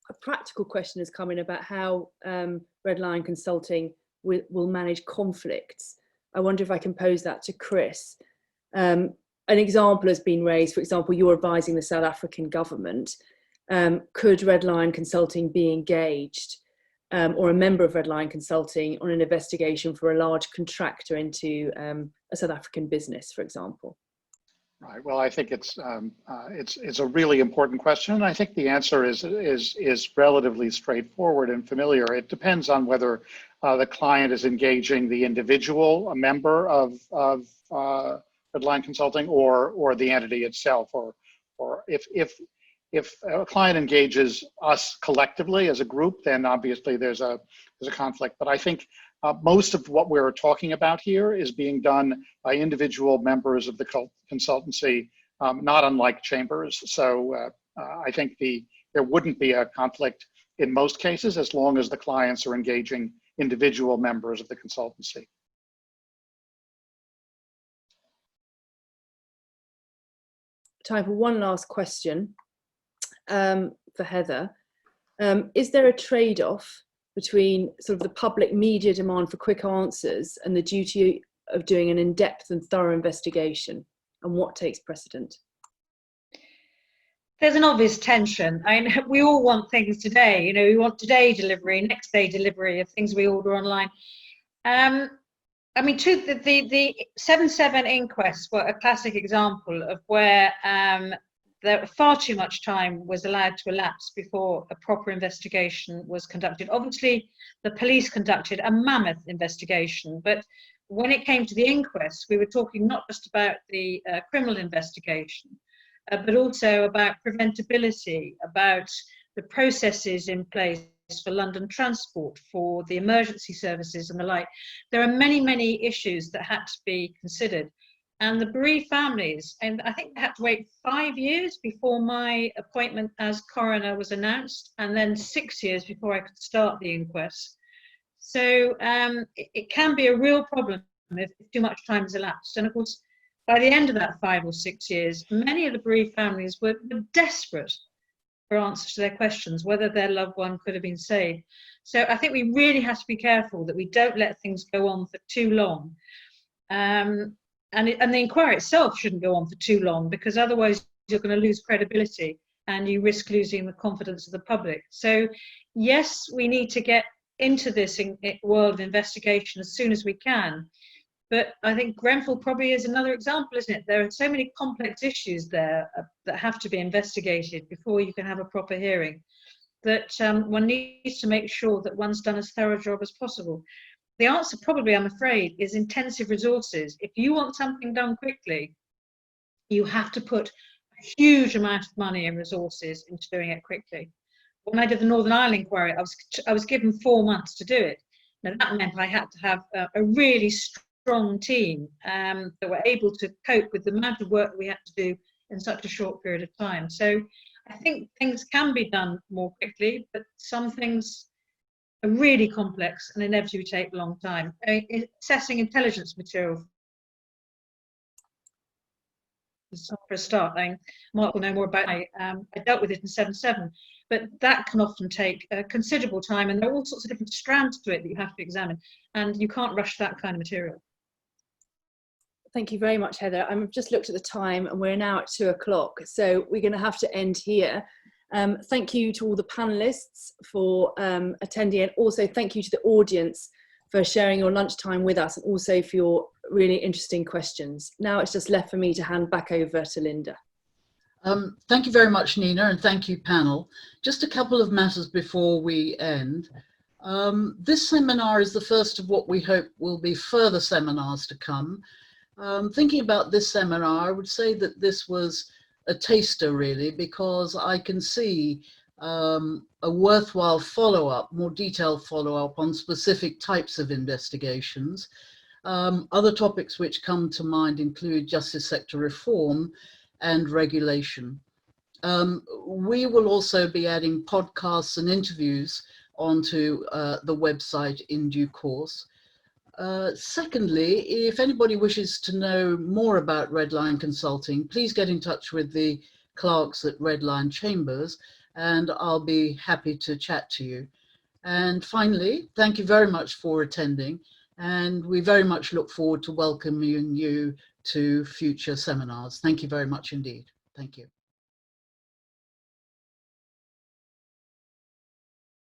A practical question has come in about how Red Lion Consulting will manage conflicts. I wonder if I can pose that to Chris. An example has been raised, for example, you're advising the South African government. Could Red Lion Consulting be engaged, or a member of Red Lion Consulting, on an investigation for a large contractor into a South African business, for example? Right. Well, I think it's a really important question. I think the answer is relatively straightforward and familiar. It depends on whether the client is engaging the individual, a member of Red Lion Consulting, or the entity itself, or if a client engages us collectively as a group, then obviously there's a conflict. But I think most of what we're talking about here is being done by individual members of the consultancy, not unlike chambers. So I think there wouldn't be a conflict in most cases, as long as the clients are engaging individual members of the consultancy. Time for one last question for Heather. Is there a trade-off between sort of the public media demand for quick answers and the duty of doing an in-depth and thorough investigation, and what takes precedent? There's an obvious tension. I mean, we all want things today. You know, we want today delivery, next day delivery of things we order online. I mean, the 7/7 inquests were a classic example of where far too much time was allowed to elapse before a proper investigation was conducted. Obviously, the police conducted a mammoth investigation, but when it came to the inquest, we were talking not just about the criminal investigation, but also about preventability, about the processes in place for London Transport, for the emergency services and the like. There are many, many issues that had to be considered. And the bereaved families, and I think they had to wait 5 years before my appointment as coroner was announced, and then 6 years before I could start the inquest. So it can be a real problem if too much time has elapsed. And of course, by the end of that 5 or 6 years, many of the bereaved families were desperate for answers to their questions, whether their loved one could have been saved. So I think we really have to be careful that we don't let things go on for too long. And the inquiry itself shouldn't go on for too long, because otherwise you're going to lose credibility and you risk losing the confidence of the public. So yes, we need to get into this world of investigation as soon as we can. But I think Grenfell probably is another example, isn't it? There are so many complex issues there that have to be investigated before you can have a proper hearing, that one needs to make sure that one's done as thorough a job as possible. The answer probably, I'm afraid, is intensive resources. If you want something done quickly, you have to put a huge amount of money and resources into doing it quickly. When I did the Northern Ireland inquiry, I was given 4 months to do it. Now that meant I had to have a really strong team that were able to cope with the amount of work we had to do in such a short period of time. So I think things can be done more quickly, but some things are really complex and inevitably take a long time. Assessing intelligence material, for a start, Mark will know more about it. I dealt with it in 7/7, but that can often take considerable time, and there are all sorts of different strands to it that you have to examine, and you can't rush that kind of material. Thank you very much, Heather. I've just looked at the time and we're now at 2 o'clock, so we're going to have to end here. Thank you to all the panelists for attending, and also thank you to the audience for sharing your lunchtime with us, and also for your really interesting questions. Now it's just left for me to hand back over to Linda. Thank you very much, Nina, and thank you, panel. Just a couple of matters before we end. This seminar is the first of what we hope will be further seminars to come. Thinking about this seminar, I would say that this was a taster, really, because I can see a worthwhile follow-up, more detailed follow-up on specific types of investigations. Other topics which come to mind include justice sector reform and regulation. We will also be adding podcasts and interviews onto the website in due course. Secondly, if anybody wishes to know more about Redline Consulting, please get in touch with the clerks at Redline Chambers, and I'll be happy to chat to you. And finally, thank you very much for attending, and we very much look forward to welcoming you to future seminars. Thank you very much indeed. Thank you.